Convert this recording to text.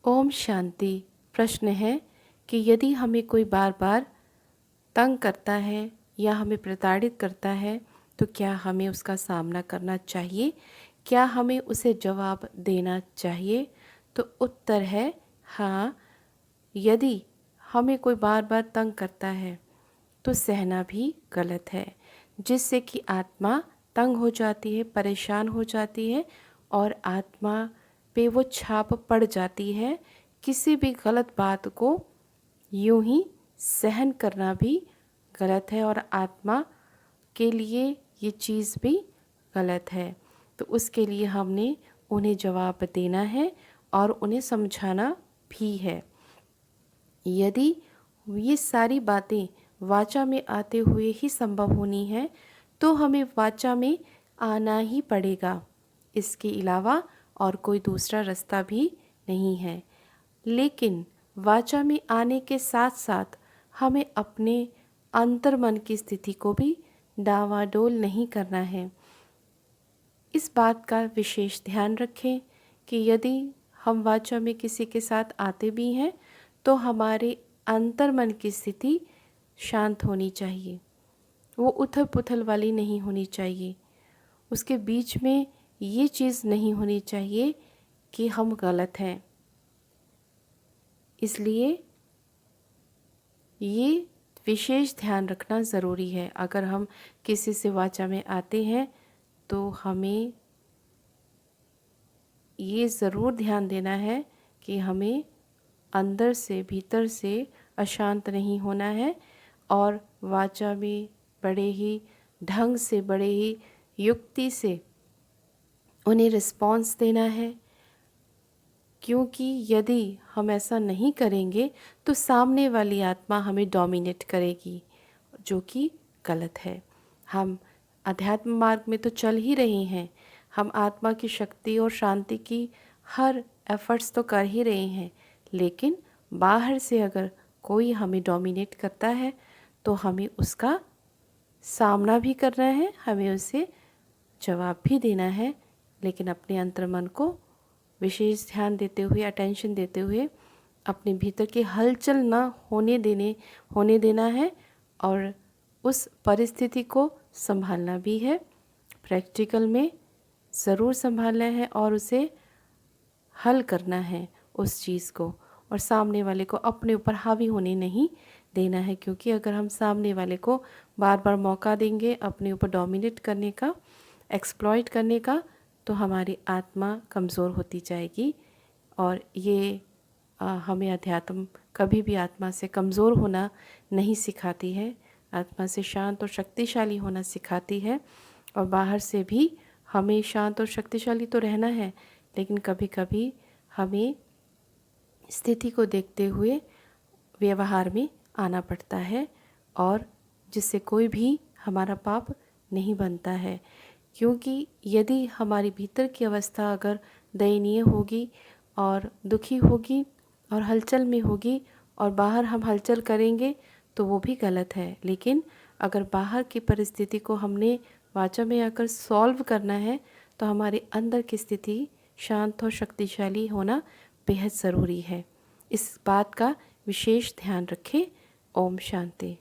ओम शांति। प्रश्न है कि यदि हमें कोई बार बार तंग करता है या हमें प्रताड़ित करता है तो क्या हमें उसका सामना करना चाहिए? क्या हमें उसे जवाब देना चाहिए? तो उत्तर है हाँ। यदि हमें कोई बार बार तंग करता है तो सहना भी गलत है, जिससे कि आत्मा तंग हो जाती है, परेशान हो जाती है और आत्मा पे वो छाप पड़ जाती है। किसी भी गलत बात को यूं ही सहन करना भी गलत है और आत्मा के लिए ये चीज़ भी गलत है। तो उसके लिए हमने उन्हें जवाब देना है और उन्हें समझाना भी है। यदि ये सारी बातें वाचा में आते हुए ही संभव होनी है तो हमें वाचा में आना ही पड़ेगा। इसके अलावा और कोई दूसरा रास्ता भी नहीं है। लेकिन वाचा में आने के साथ साथ हमें अपने अंतर्मन की स्थिति को भी डावाडोल नहीं करना है। इस बात का विशेष ध्यान रखें कि यदि हम वाचा में किसी के साथ आते भी हैं तो हमारे अंतर्मन की स्थिति शांत होनी चाहिए, वो उथल पुथल वाली नहीं होनी चाहिए। उसके बीच में ये चीज़ नहीं होनी चाहिए कि हम गलत हैं। इसलिए ये विशेष ध्यान रखना ज़रूरी है। अगर हम किसी से वाचा में आते हैं तो हमें ये ज़रूर ध्यान देना है कि हमें अंदर से भीतर से अशांत नहीं होना है और वाचा में बड़े ही ढंग से, बड़े ही युक्ति से उन्हें रिस्पॉन्स देना है। क्योंकि यदि हम ऐसा नहीं करेंगे तो सामने वाली आत्मा हमें डोमिनेट करेगी, जो कि गलत है। हम अध्यात्म मार्ग में तो चल ही रहे हैं, हम आत्मा की शक्ति और शांति की हर एफर्ट्स तो कर ही रहे हैं, लेकिन बाहर से अगर कोई हमें डोमिनेट करता है तो हमें उसका सामना भी करना है, हमें उसे जवाब भी देना है। लेकिन अपने अंतर्मन को विशेष ध्यान देते हुए, अटेंशन देते हुए अपने भीतर की हलचल ना होने देना है और उस परिस्थिति को संभालना भी है। प्रैक्टिकल में ज़रूर संभालना है और उसे हल करना है उस चीज़ को, और सामने वाले को अपने ऊपर हावी होने नहीं देना है। क्योंकि अगर हम सामने वाले को बार बार मौका देंगे अपने ऊपर डोमिनेट करने का, एक्सप्लॉइट करने का, तो हमारी आत्मा कमज़ोर होती जाएगी। और ये हमें अध्यात्म कभी भी आत्मा से कमज़ोर होना नहीं सिखाती है, आत्मा से शांत और शक्तिशाली होना सिखाती है। और बाहर से भी हमें शांत और शक्तिशाली तो रहना है, लेकिन कभी कभी हमें स्थिति को देखते हुए व्यवहार में आना पड़ता है, और जिससे कोई भी हमारा पाप नहीं बनता है। क्योंकि यदि हमारी भीतर की अवस्था अगर दयनीय होगी और दुखी होगी और हलचल में होगी और बाहर हम हलचल करेंगे तो वो भी गलत है। लेकिन अगर बाहर की परिस्थिति को हमने वाचा में आकर सॉल्व करना है तो हमारे अंदर की स्थिति शांत और शक्तिशाली होना बेहद ज़रूरी है। इस बात का विशेष ध्यान रखें। ओम शांति।